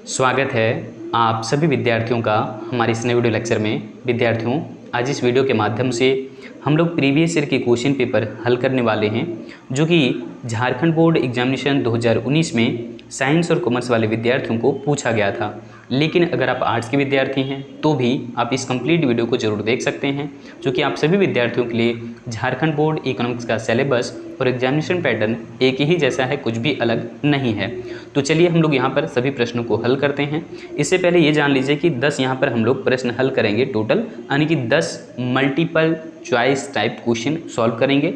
स्वागत है आप सभी विद्यार्थियों का हमारे इस नए वीडियो लेक्चर में। विद्यार्थियों, आज इस वीडियो के माध्यम से हम लोग प्रीवियस ईयर के क्वेश्चन पेपर हल करने वाले हैं, जो कि झारखंड बोर्ड एग्जामिनेशन 2019 में साइंस और कॉमर्स वाले विद्यार्थियों को पूछा गया था। लेकिन अगर आप आर्ट्स के विद्यार्थी हैं तो भी आप इस कंप्लीट वीडियो को जरूर देख सकते हैं, जो कि आप सभी विद्यार्थियों के लिए झारखंड बोर्ड इकोनॉमिक्स का सिलेबस और एग्जामिनेशन पैटर्न एक ही जैसा है, कुछ भी अलग नहीं है। तो चलिए हम लोग यहाँ पर सभी प्रश्नों को हल करते हैं। इससे पहले ये जान लीजिए कि 10 यहाँ पर हम लोग प्रश्न हल करेंगे टोटल, यानी कि 10 multiple choice type question solve करेंगे।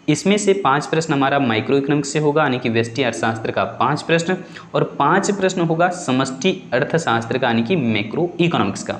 इसमें से 5 प्रश्न हमारा माइक्रो इकोनॉमिक्स से होगा, यानी कि व्यष्टि अर्थशास्त्र का 5 प्रश्न, और 5 प्रश्न होगा समष्टि अर्थशास्त्र का, यानी कि मैक्रो इकोनॉमिक्स का।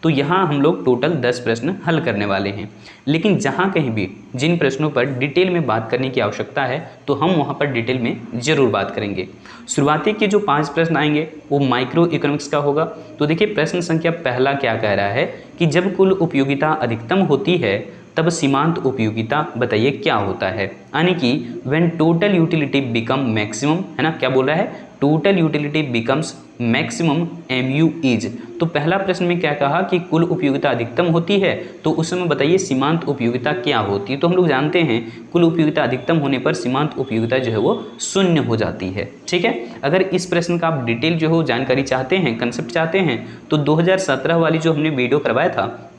तो यहाँ हम लोग टोटल 10 प्रश्न हल करने वाले हैं। लेकिन जहाँ कहीं भी जिन प्रश्नों पर डिटेल में बात करने की आवश्यकता है तो हम वहाँ पर डिटेल में ज़रूर बात करेंगे। शुरुआती के जो 5 प्रश्न आएंगे वो माइक्रो इकोनॉमिक्स का होगा। तो देखिए, प्रश्न संख्या पहला क्या कह रहा है कि जब कुल उपयोगिता अधिकतम होती है तब सीमांत उपयोगिता बताइए क्या होता है, यानी कि when total utility become maximum, है ना। क्या बोल रहा है? Total utility becomes maximum MU is. तो पहला प्रश्न में क्या कहा कि कुल उपयोगिता अधिकतम होती है, तो उस समय बताइए सीमांत उपयोगिता क्या होती है। तो हम लोग जानते हैं कुल उपयोगिता अधिकतम होने पर सीमांत उपयोगिता जो है वो शून्य हो जाती है। ठीक है, अगर इस प्रश्न का आप डिटेल जो हो जानकारी चाहते हैं, कंसेप्ट चाहते हैं, तो 2017 वाली जो हमने वीडियो करवाया था,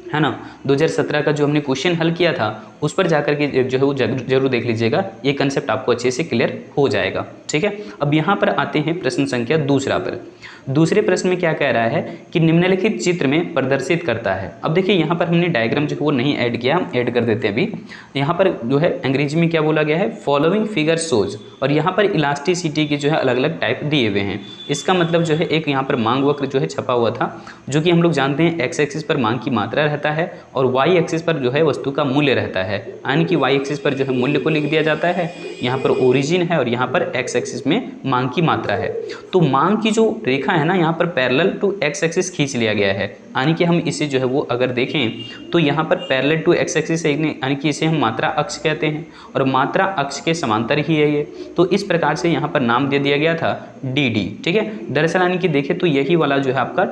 है ना, 2017 का जो हमने क्वेश्चन हल किया था, उस पर जाकर के जो है वो जरूर देख लीजिएगा। ये कंसेप्ट आपको अच्छे से क्लियर हो जाएगा। ठीक है, अब यहाँ पर आते हैं प्रश्न संख्या दूसरा पर। दूसरे प्रश्न में क्या कह रहा है कि निम्नलिखित चित्र में प्रदर्शित करता है। अब देखिए, यहाँ पर हमने डायग्राम जो है वो नहीं ऐड किया, हम ऐड कर देते हैं अभी। यहाँ पर जो है अंग्रेजी में क्या बोला गया है, फॉलोइंग फिगर शोज, और यहाँ पर इलास्टिसिटी के जो है अलग अलग टाइप दिए हुए हैं। इसका मतलब जो है एक यहाँ पर मांग वक्र जो है छपा हुआ था, जो कि हम लोग जानते हैं एक्स एक्सिस पर मांग की मात्रा रहता है और वाई एक्सिस पर जो है वस्तु का मूल्य रहता है, यानी कि वाई एक्सिस पर जो है मूल्य को लिख दिया जाता है, यहाँ पर ओरिजिन है और यहाँ पर एक्स एक्सिस में मांग की मात्रा है। तो मांग की जो रेखा है ना, यहाँ पर पैरेलल टू एक्स एक्सिस खींच लिया गया है, यानी कि हम इसे जो है वो अगर देखें तो यहाँ पर पैरेलल टू एक्स एक्सिस है, यानी कि इसे हम मात्रा अक्ष कहते हैं और मात्रा अक्ष के समांतर ही है ये। तो इस प्रकार से यहाँ पर नाम दे दिया गया था DD। ठीक है, दरअसल यानी कि देखें तो यही वाला जो है आपका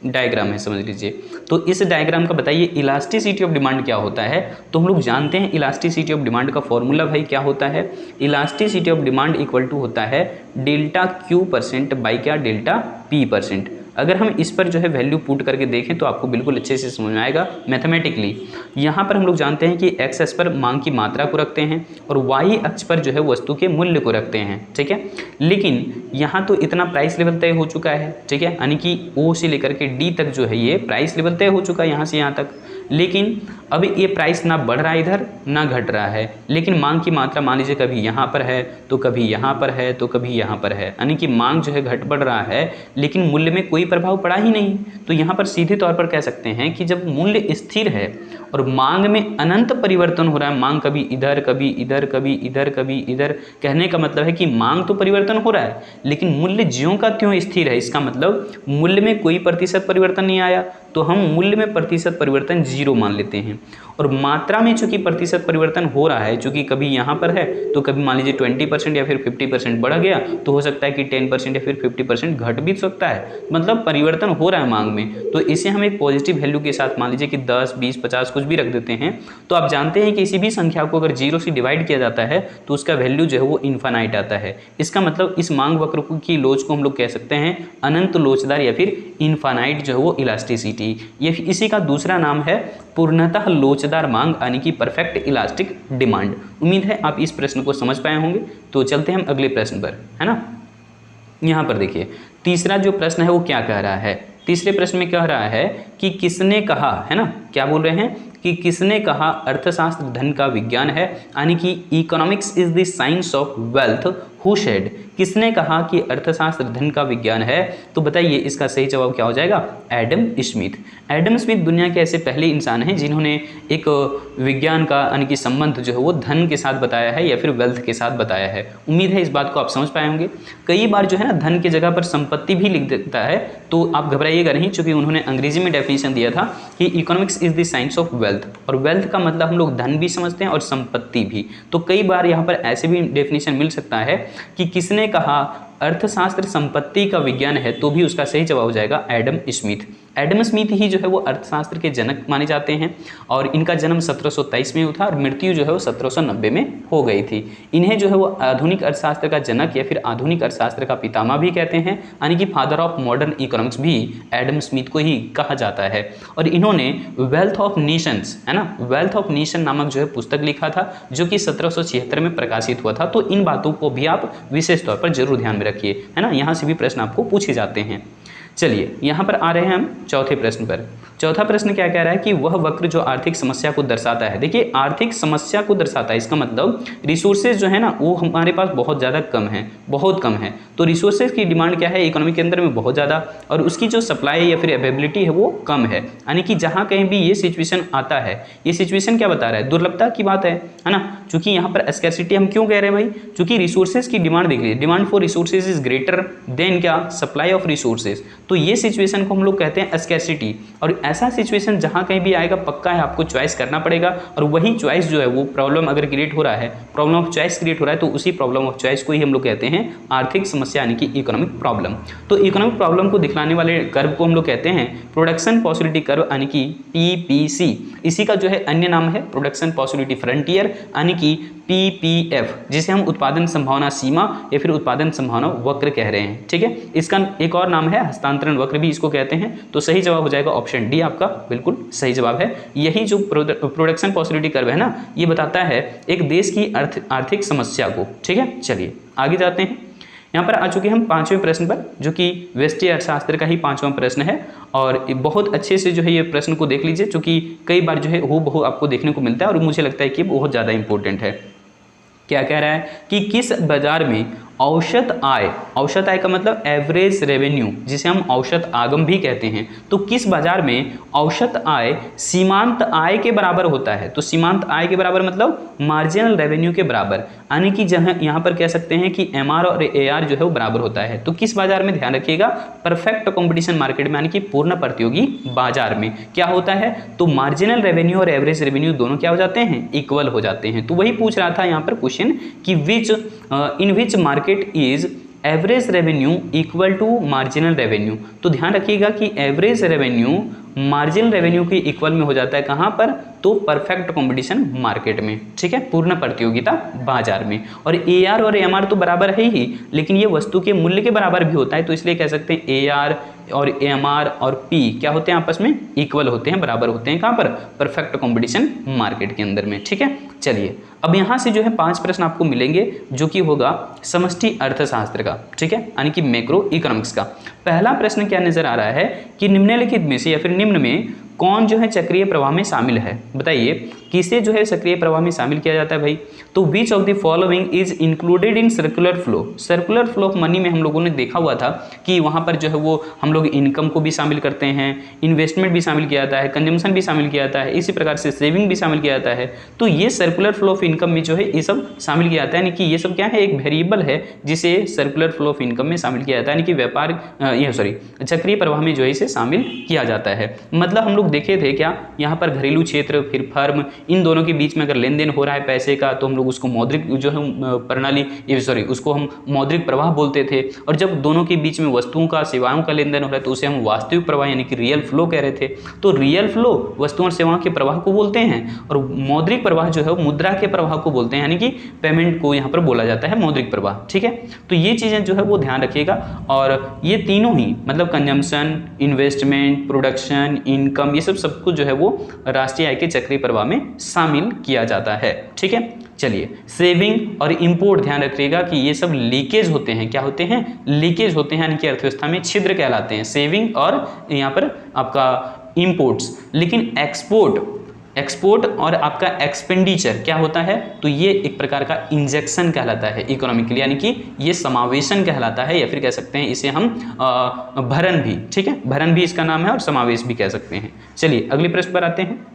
डायग्राम है, समझ लीजिए। तो इस डायग्राम का बताइए इलास्टिसिटी ऑफ डिमांड क्या होता है। तो हम लोग जानते हैं इलास्टिसिटी ऑफ डिमांड का फॉर्मूला भाई क्या होता है। Elasticity of demand equal to होता है डेल्टा Q% बाई क्या, डेल्टा P%। अगर हम इस पर जो है वैल्यू पुट करके देखें तो आपको बिल्कुल अच्छे से समझ में आएगा मैथमेटिकली। यहाँ पर हम लोग जानते हैं कि एक्स एक्स पर मांग की मात्रा को रखते हैं और वाई अक्ष पर जो है वस्तु के मूल्य को रखते हैं। ठीक है, लेकिन यहाँ तो इतना प्राइस लेवल तय हो चुका है। ठीक है, यानी कि O से लेकर के D तक जो है ये प्राइस लेवल तय हो चुका है यहाँ से यहाँ तक। लेकिन अब ये प्राइस ना बढ़ रहा है इधर ना घट रहा है, लेकिन मांग की मात्रा मान लीजिए कभी यहाँ पर है तो कभी यहाँ पर है तो कभी यहाँ पर है, यानी कि मांग जो है घट बढ़ रहा है लेकिन मूल्य में कोई प्रभाव पड़ा ही नहीं। तो यहाँ पर सीधे तौर पर कह सकते हैं कि जब मूल्य स्थिर है और मांग में अनंत परिवर्तन हो रहा है, मांग कभी इधर कभी इधर कभी इधर कभी इधर, कहने का मतलब है कि मांग तो परिवर्तन हो रहा है लेकिन मूल्य ज्यों का त्यों स्थिर है। इसका मतलब मूल्य में कोई प्रतिशत परिवर्तन नहीं आया, तो हम मूल्य में प्रतिशत परिवर्तन 0 मान लेते हैं। और मात्रा में चूंकि प्रतिशत परिवर्तन हो रहा है, चूंकि कभी यहाँ पर है तो कभी मान लीजिए 20% या फिर 50% बढ़ गया, तो हो सकता है कि 10% या फिर 50% घट भी सकता है, मतलब परिवर्तन हो रहा है मांग में। तो इसे हम एक पॉजिटिव वैल्यू के साथ मान लीजिए कि 10, 20, 50 कुछ भी रख देते हैं। तो आप जानते हैं कि किसी भी संख्या को अगर 0 से डिवाइड किया जाता है तो उसका वैल्यू जो है वो इन्फानाइट आता है। इसका मतलब इस मांग वक्र की लोच को हम लोग कह सकते हैं अनंत लोचदार या फिर इन्फानाइट जो है वो इलास्टिसिटी। ये इसी का दूसरा नाम है पूर्णतः लोचदार मांग, यानी कि परफेक्ट इलास्टिक डिमांड। उम्मीद है आप इस प्रश्न को समझ पाए होंगे। तो चलते हैं हम अगले प्रश्न पर, है ना। यहाँ पर देखिए तीसरा जो प्रश्न है वो क्या कह रहा है। तीसरे प्रश्न में कह रहा है कि किसने कहा, है ना, क्या बोल रहे हैं कि किसने कहा अर्थशास्त्र धन का विज्ञान है, यानी कि economics is the science of wealth. Who said, किसने कहा कि अर्थशास्त्र धन का विज्ञान है। तो बताइए इसका सही जवाब क्या हो जाएगा, एडम स्मिथ। एडम स्मिथ दुनिया के ऐसे पहले इंसान हैं जिन्होंने एक विज्ञान का यानी कि संबंध जो है वो धन के साथ बताया है या फिर वेल्थ के साथ बताया है। उम्मीद है इस बात को आप समझ पाए होंगे। कई बार जो है ना धन की जगह पर संपत्ति भी लिख देता है, तो आप घबराइएगा नहीं, चूंकि उन्होंने अंग्रेजी में डेफिनेशन दिया था कि economics is the science of wealth, और वेल्थ का मतलब हम लोग धन भी समझते हैं और संपत्ति भी। तो कई बार यहाँ पर ऐसे भी डेफिनेशन मिल सकता है कि किसने कहा अर्थशास्त्र संपत्ति का विज्ञान है, तो भी उसका सही जवाब हो जाएगा एडम स्मिथ। एडम स्मिथ ही जो है वो अर्थशास्त्र के जनक माने जाते हैं और इनका जन्म 1723 में हुआ था और मृत्यु जो है वो 1790 में हो गई थी। इन्हें जो है वो आधुनिक अर्थशास्त्र का जनक या फिर आधुनिक अर्थशास्त्र का पितामह भी कहते हैं, यानी कि फादर ऑफ मॉडर्न इकोनॉमिक्स भी एडम स्मिथ को ही कहा जाता है। और इन्होंने वेल्थ ऑफ नेशंस, है ना, वेल्थ ऑफ नेशन नामक जो है पुस्तक लिखा था, जो कि 1776 में प्रकाशित हुआ था। तो इन बातों को भी आप विशेष तौर पर जरूर ध्यान में रखिए, है ना, यहाँ से भी प्रश्न आपको पूछे जाते हैं। चलिए यहाँ पर आ रहे हैं हम चौथे प्रश्न पर। चौथा प्रश्न क्या कह रहा है कि वह वक्र जो आर्थिक समस्या को दर्शाता है। देखिए आर्थिक समस्या को दर्शाता है, इसका मतलब रिसोर्सेज जो है ना वो हमारे पास बहुत ज़्यादा कम है, बहुत कम है। तो रिसोर्सेज की डिमांड क्या है इकोनॉमी के अंदर में बहुत ज़्यादा, और उसकी जो सप्लाई या फिर अवेलेबिलिटी है वो कम है। यानी कि जहाँ कहीं भी ये सिचुएशन आता है, ये सिचुएशन क्या बता रहा है, दुर्लभता की बात है ना। चूंकि यहाँ पर स्कैरसिटी हम क्यों कह रहे हैं भाई, चूंकि रिसोर्सेज की डिमांड देख लीजिए, demand for resources is greater than क्या, सप्लाई ऑफ रिसोर्सेज। तो ये सिचुएशन को हम लोग कहते हैं स्कैरसिटी। और ऐसा सिचुएशन जहाँ कहीं भी आएगा पक्का है आपको चॉइस करना पड़ेगा, और वही चॉइस जो है वो प्रॉब्लम अगर क्रिएट हो रहा है, प्रॉब्लम ऑफ चॉइस क्रिएट हो रहा है, तो उसी प्रॉब्लम ऑफ चॉइस को ही हम लोग कहते हैं आर्थिक समस्या यानी कि इकोनॉमिक प्रॉब्लम। तो इकोनॉमिक प्रॉब्लम को दिखलाने वाले कर्व को हम लोग कहते हैं प्रोडक्शन पॉसिबिलिटी कर्व यानी कि PPC। इसी का जो है अन्य नाम है प्रोडक्शन पॉसिबिलिटी फ्रंटियर यानी कि PPF, जिसे हम उत्पादन संभावना सीमा या फिर उत्पादन संभावना वक्र कह रहे हैं। ठीक है, इसका एक और नाम है हस्तांतरण वक्र भी इसको कहते हैं। तो सही जवाब हो जाएगा ऑप्शन डी, आपका बिल्कुल सही जवाब है। यही जो प्रोडक्शन पॉसिबिलिटी कर्व है ना, ये बताता है एक देश की आर्थिक समस्या को। ठीक है, चलिए आगे जाते हैं। यहाँ पर आ चुके हम पांचवें प्रश्न पर, जो कि व्यष्टि अर्थशास्त्र का ही पांचवा प्रश्न है। और बहुत अच्छे से जो है ये प्रश्न को देख लीजिए, क्योंकि कई बार जो है हूबहू आपको देखने को मिलता है और मुझे लगता है कि बहुत ज़्यादा इंपॉर्टेंट है। क्या कह रहा है कि किस बाजार में औसत आय, औसत आय का मतलब एवरेज रेवेन्यू, जिसे हम औसत आगम भी कहते हैं, तो किस बाजार में औसत आय सीमांत आय के बराबर होता है। तो सीमांत आय के बराबर मतलब मार्जिनल रेवेन्यू के बराबर, यानी कि जहाँ यहाँ पर कह सकते हैं कि MR और AR जो है वो बराबर होता है। तो किस बाजार में, ध्यान रखिएगा, परफेक्ट कंपटीशन मार्केट में, यानी कि पूर्ण प्रतियोगी बाजार में क्या होता है, तो मार्जिनल रेवेन्यू और एवरेज रेवेन्यू दोनों क्या हो जाते हैं, इक्वल हो जाते हैं। तो वही पूछ रहा था यहाँ पर क्वेश्चन कि in which market is average revenue equal to marginal revenue. तो ध्यान रखिएगा कि एवरेज रेवेन्यू मार्जिनल रेवेन्यू के इक्वल में हो जाता है, कहाँ पर, तो परफेक्ट कंपटीशन मार्केट में। ठीक है, पूर्ण प्रतियोगिता बाजार में। और AR और MR तो बराबर है ही, लेकिन ये वस्तु के मूल्य के बराबर भी होता है। तो इसलिए कह सकते हैं AR और MR और P क्या होते हैं, आपस में इक्वल होते हैं, बराबर होते हैं। कहाँ पर, परफेक्ट कंपटीशन मार्केट के अंदर में। ठीक है, चलिए अब यहाँ से जो है 5 प्रश्न आपको मिलेंगे, जो कि होगा समष्टि अर्थशास्त्र का। ठीक है, यानी कि मैक्रो इकोनॉमिक्स का। पहला प्रश्न क्या नजर आ रहा है कि निम्नलिखित में से या फिर निम्न में कौन जो है चक्रीय प्रवाह में शामिल है। बताइए किसे जो है सक्रिय प्रवाह में शामिल किया जाता है भाई। तो which of the following is included in circular flow. Circular flow of money में हम लोगों ने देखा हुआ था कि वहाँ पर जो है वो हम लोग इनकम को भी शामिल करते हैं, इन्वेस्टमेंट भी शामिल किया जाता है, कंजम्पशन भी शामिल किया जाता है, इसी प्रकार से सेविंग भी शामिल किया जाता है। तो ये सर्कुलर फ्लो ऑफ इनकम में जो है ये सब शामिल किया जाता है, यानी कि ये सब क्या है, एक वेरिएबल है जिसे सर्कुलर फ्लो ऑफ इनकम में शामिल किया जाता है, यानी कि व्यापार चक्रीय प्रवाह में जो है इसे शामिल किया जाता है। मतलब हम लोग देखे थे क्या, यहाँ पर घरेलू क्षेत्र फिर फर्म, इन दोनों के बीच में अगर लेन देन हो रहा है पैसे का, तो हम लोग उसको मौद्रिक जो है प्रणाली उसको हम मौद्रिक प्रवाह बोलते थे। और जब दोनों के बीच में वस्तुओं का सेवाओं का लेन देन हो रहा है तो उसे हम वास्तविक प्रवाह यानी कि रियल फ्लो कह रहे थे। तो रियल फ्लो वस्तुओं और सेवाओं के प्रवाह को बोलते हैं, और मौद्रिक प्रवाह जो है वो मुद्रा के प्रवाह को बोलते हैं, यानी कि पेमेंट को यहाँ पर बोला जाता है मौद्रिक प्रवाह। ठीक है, तो ये चीज़ें जो है वो ध्यान रखिएगा। और ये तीनों ही मतलब कंजम्पशन, इन्वेस्टमेंट, प्रोडक्शन, इनकम, ये सब कुछ जो है वो राष्ट्रीय आय के चक्रीय प्रवाह में शामिल किया जाता है। ठीक है, चलिए सेविंग और इंपोर्ट ध्यान रखिएगा कि ये सब लीकेज होते हैं। क्या होते हैं, लीकेज होते हैं, यानी कि अर्थव्यवस्था में छिद्र कहलाते हैं, सेविंग और यहाँ पर आपका इंपोर्ट्स। लेकिन एक्सपोर्ट और आपका एक्सपेंडिचर क्या होता है, तो ये एक प्रकार का इंजेक्शन कहलाता है इकोनॉमिकली, यानी कि ये समावेशन कहलाता है, या फिर कह सकते हैं इसे हम भरण भी। ठीक है, भरण भी इसका नाम है और समावेश भी कह सकते हैं। चलिए अगले प्रश्न पर आते हैं।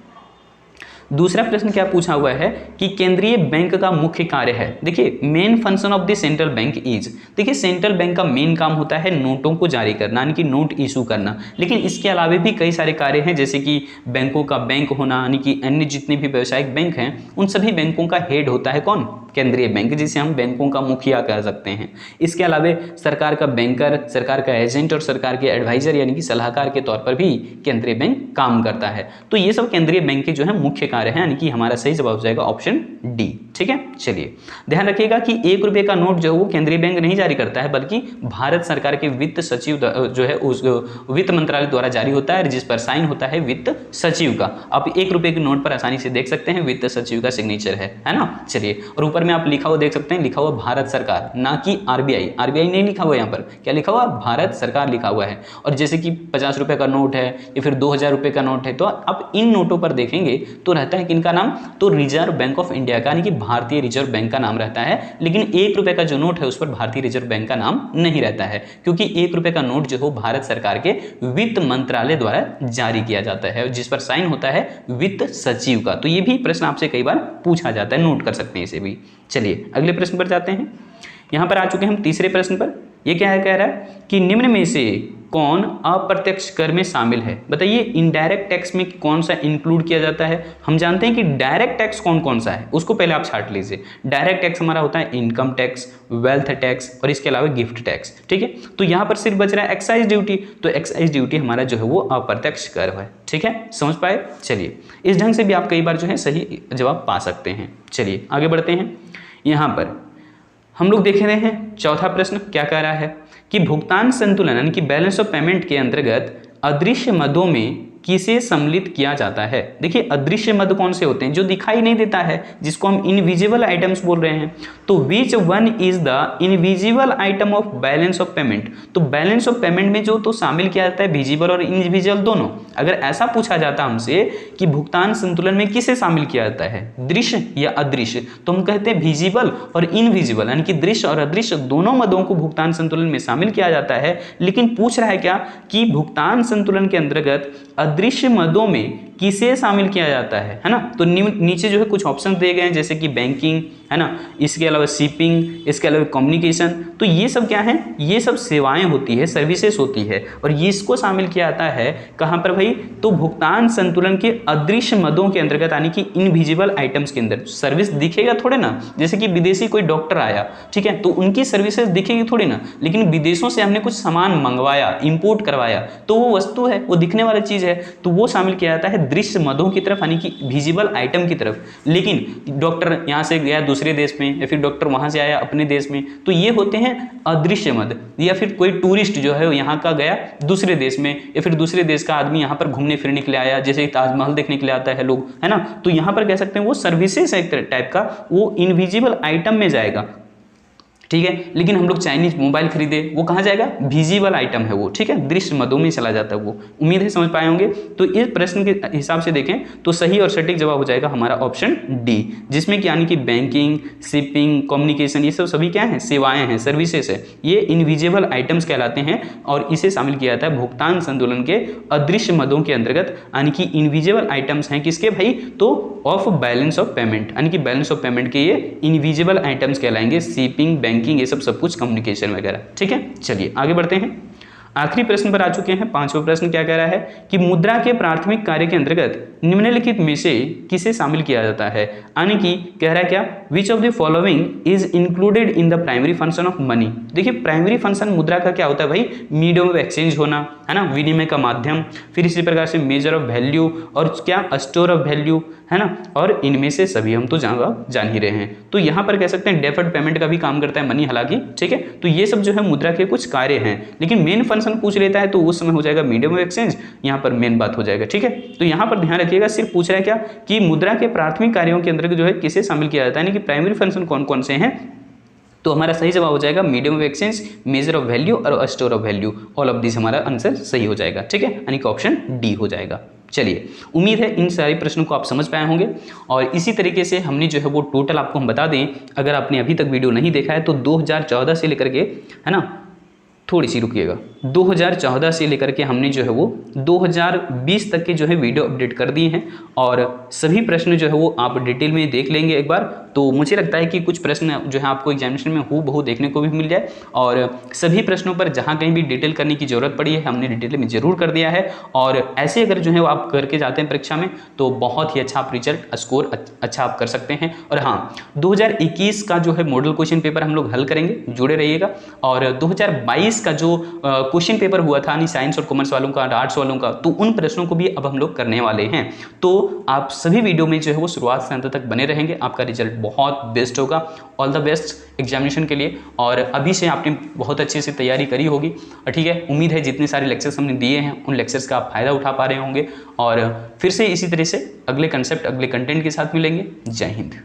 दूसरा प्रश्न क्या पूछा हुआ है कि केंद्रीय बैंक का मुख्य कार्य है। देखिए main function of the central bank is, देखिए सेंट्रल बैंक का मेन काम होता है नोटों को जारी करना, यानी कि नोट इशू करना, लेकिन इसके अलावा भी कई सारे कार्य हैं, जैसे कि बैंकों का बैंक होना, यानी कि अन्य जितने भी व्यावसायिक बैंक हैं उन सभी बैंकों का हेड होता है कौन, केंद्रीय बैंक, जिसे हम बैंकों का मुखिया कह सकते हैं। इसके अलावा सरकार का बैंकर, सरकार का एजेंट और सरकार के एडवाइजर यानी कि सलाहकार के तौर पर भी केंद्रीय बैंक काम करता है। तो ये सब केंद्रीय बैंक के जो है मुख्य कार्य हैं, यानी कि हमारा सही जवाब हो जाएगा ऑप्शन डी। ठीक है, चलिए ध्यान रखिएगा कि 1 रुपये का नोट जो है वो केंद्रीय बैंक नहीं जारी करता है, बल्कि भारत सरकार के वित्त सचिव जो है उस वित्त मंत्रालय द्वारा जारी होता है, जिस पर साइन होता है वित्त सचिव का। आप 1 रुपये के नोट पर आसानी से देख सकते हैं वित्त सचिव का सिग्नेचर है ना। चलिए, और ऊपर में आप लिखा हुआ देख सकते हैं, लिखा हुआ भारत सरकार, ना कि आरबीआई। आरबीआई नहीं लिखा हुआ, यहाँ पर क्या लिखा हुआ, भारत सरकार लिखा हुआ है। और जैसे कि 50 रुपये का नोट है या फिर 2000 रुपये का नोट है, तो आप इन नोटों पर देखेंगे तो रहता है किनका नाम, तो रिजर्व बैंक ऑफ इंडिया का, यानी कि भारतीय रिजर्व बैंक का नाम रहता है। लेकिन 1 रुपये का जो नोट है उस पर भारतीय रिजर्व बैंक का नाम नहीं रहता है, क्योंकि 1 रुपये का नोट जो हो भारत सरकार के वित्त मंत्रालय द्वारा जारी किया जाता है, जिस पर साइन होता है वित्त सचिव का। तो ये भी प्रश्न आपसे कई बार पूछा जाता है, नोट कर सकते हैं इसे भी। चलिए अगले प्रश्न पर जाते हैं। यहां पर आ चुके हैं हम तीसरे प्रश्न पर। यह क्या है, कह रहा है कि निम्न में से कौन अप्रत्यक्ष कर में शामिल है। बताइए इनडायरेक्ट टैक्स में कौन सा इंक्लूड किया जाता है। हम जानते हैं कि डायरेक्ट टैक्स कौन कौन सा है, उसको पहले आप छाट लीजिए। डायरेक्ट टैक्स हमारा होता है इनकम टैक्स, वेल्थ टैक्स और इसके अलावा गिफ्ट टैक्स। ठीक है, तो यहाँ पर सिर्फ बच रहा है एक्साइज ड्यूटी। तो एक्साइज ड्यूटी हमारा जो है वो अप्रत्यक्ष कर है। ठीक है, समझ पाए। चलिए इस ढंग से भी आप कई बार जो है सही जवाब पा सकते हैं। चलिए आगे बढ़ते हैं। यहाँ पर हम लोग देख रहे हैं चौथा प्रश्न क्या कह रहा है कि भुगतान संतुलन यानी कि बैलेंस ऑफ पेमेंट के अंतर्गत अदृश्य मदों में किसे सम्मिलित किया जाता है। देखिए अदृश्य मद कौन से होते हैं, जो दिखाई नहीं देता है, जिसको हम इनविजिबल आइटम्स बोल रहे हैं। तो which one is the invisible item of balance of payment. तो बैलेंस ऑफ पेमेंट में जो तो शामिल किया जाता है विजिबल और इनविजिबल दोनों। अगर ऐसा पूछा जाता हमसे कि भुगतान संतुलन में किसे शामिल किया जाता है, दृश्य या अदृश्य, तो हम कहते हैं विजिबल और इनविजिबल, यानी कि दृश्य और अदृश्य दोनों मदों को भुगतान संतुलन में शामिल किया जाता है। लेकिन पूछ रहा है क्या कि भुगतान संतुलन के अंतर्गत अदृश्य मदों में किसे शामिल किया जाता है ना। तो नीचे जो है कुछ ऑप्शन दिए गए हैं, जैसे कि बैंकिंग है ना, इसके अलावा शिपिंग, इसके अलावा कम्युनिकेशन। तो ये सब क्या है, ये सब सेवाएं होती है, सर्विसेज होती है, और ये इसको शामिल किया जाता है कहाँ पर भाई, तो भुगतान संतुलन के अदृश्य मदों के अंतर्गत, यानी कि इनविजिबल आइटम्स के अंदर। सर्विस दिखेगा थोड़े ना, जैसे कि विदेशी कोई डॉक्टर आया, ठीक है, तो उनकी सर्विसेज दिखेगी थोड़ी ना, लेकिन विदेशों से हमने कुछ सामान मंगवाया, इंपोर्ट करवाया, तो वो वस्तु है, वो दिखने वाली चीज है, तो वो शामिल किया जाता है दृश्य मदों की तरफ, यानी कि विजिबल आइटम की तरफ। लेकिन डॉक्टर यहाँ से गया दूसरे देश में, या फिर डॉक्टर वहां से आया अपने देश में, तो ये होते हैं अदृश्य मद। या फिर कोई टूरिस्ट जो है यहाँ का गया दूसरे देश में, या फिर दूसरे देश का आदमी यहाँ पर घूमने फिरने के लिए आया, जैसे ताजमहल देखने के लिए आता है लोग, है ना, तो यहाँ पर कह सकते हैं वो सर्विसेज एक टाइप का, वो इनविजिबल आइटम में जाएगा। ठीक है, लेकिन हम लोग चाइनीज मोबाइल खरीदे, वो कहाँ जाएगा, विजिबल आइटम है वो। ठीक है, दृश्य मदों में चला जाता है वो। उम्मीद है समझ पाए होंगे। तो इस प्रश्न के हिसाब से देखें तो सही और सटीक जवाब हो जाएगा हमारा ऑप्शन डी, जिसमें कि यानी कि बैंकिंग, शिपिंग, कम्युनिकेशन, ये सब सभी क्या है, सेवाएं हैं, सर्विसेज है, ये इनविजिबल आइटम्स कहलाते हैं। और इसे शामिल किया जाता है भुगतान संतुलन के अदृश्य मदों के अंतर्गत, यानी कि इनविजिबल आइटम्स हैं किसके भाई, तो ऑफ बैलेंस ऑफ पेमेंट, यानी कि बैलेंस ऑफ पेमेंट के ये इनविजिबल आइटम्स कहलाएंगे, शिपिंग, बैंकिंग, ये सब कुछ, कम्युनिकेशन वगैरह। ठीक है, चलिए आगे बढ़ते हैं। आखिरी प्रश्न पर आ चुके हैं। पांचवा प्रश्न क्या कह रहा है कि मुद्रा के प्राथमिक कार्य के अंतर्गत निम्नलिखित में से किसे शामिल किया जाता है। यानी कि कह रहा है क्या, which of the following is included in the primary function of money. देखिए प्राइमरी फंक्शन मुद्रा का क्या होता है भाई, मीडियम ऑफ एक्सचेंज होना, है ना, विनिमय का माध्यम, फिर इसी प्रकार से मेजर ऑफ वैल्यू, और क्या, स्टोर ऑफ वैल्यू, है ना, और इनमें से सभी हम तो जान ही रहे हैं। तो यहाँ पर कह सकते हैं डेफर्ड पेमेंट का भी काम करता है मनी, हालांकि। ठीक है, तो ये सब जो है मुद्रा के कुछ कार्य हैं, लेकिन मेन फंक्शन पूछ लेता है तो उस समय हो जाएगा मीडियम ऑफ एक्सचेंज, यहाँ पर मेन बात हो जाएगा। ठीक है, तो यहाँ पर ध्यान रखिएगा, सिर्फ पूछ रहा है क्या कि मुद्रा के प्राथमिक कार्यों के अंदर जो है किसे शामिल किया जाता है, यानी कि प्राइमरी फंक्शन कौन कौन से हैं। तो हमारा सही जवाब हो जाएगा medium of exchange, measure of value और store of value. All of this हमारा आंसर सही हो जाएगा। ठीक है, यानी कि ऑप्शन डी हो जाएगा। चलिए, उम्मीद है इन सारे प्रश्नों को आप समझ पाए होंगे। और इसी तरीके से हमने जो है वो टोटल आपको हम बता दें, अगर आपने अभी तक वीडियो नहीं देखा है तो 2014 से लेकर के, है ना, थोड़ी सी रुकिएगा, 2014 से लेकर के हमने जो है वो 2020 तक के जो है वीडियो अपडेट कर दिए हैं और सभी प्रश्न जो है वो आप डिटेल में देख लेंगे एक बार, तो मुझे लगता है कि कुछ प्रश्न जो है आपको एग्जामिनेशन में हूबहू देखने को भी मिल जाए। और सभी प्रश्नों पर जहाँ कहीं भी डिटेल करने की जरूरत पड़ी है हमने डिटेल में जरूर कर दिया है। और ऐसे अगर जो है वो आप करके जाते हैं परीक्षा में तो बहुत ही अच्छा आप रिजल्ट स्कोर अच्छा आप कर सकते हैं। और हाँ, 2021 का जो है मॉडल क्वेश्चन पेपर हम लोग हल करेंगे, जुड़े रहिएगा। और 2022 का जो क्वेश्चन पेपर हुआ था यानी साइंस और कॉमर्स वालों का, आर्ट्स वालों का, तो उन प्रश्नों को भी अब हम लोग करने वाले हैं। तो आप सभी वीडियो में जो है वो शुरुआत से अंत तक बने रहेंगे, आपका रिजल्ट बहुत बेस्ट होगा। ऑल द बेस्ट एग्जामिनेशन के लिए। और अभी से आपने बहुत अच्छे से तैयारी करी होगी, ठीक है। उम्मीद है जितने सारे लेक्चर्स हमने दिए हैं उन लेक्चर्स का आप फायदा उठा पा रहे होंगे। और फिर से इसी तरह से अगले कंसेप्ट, अगले कंटेंट के साथ मिलेंगे। जय हिंद।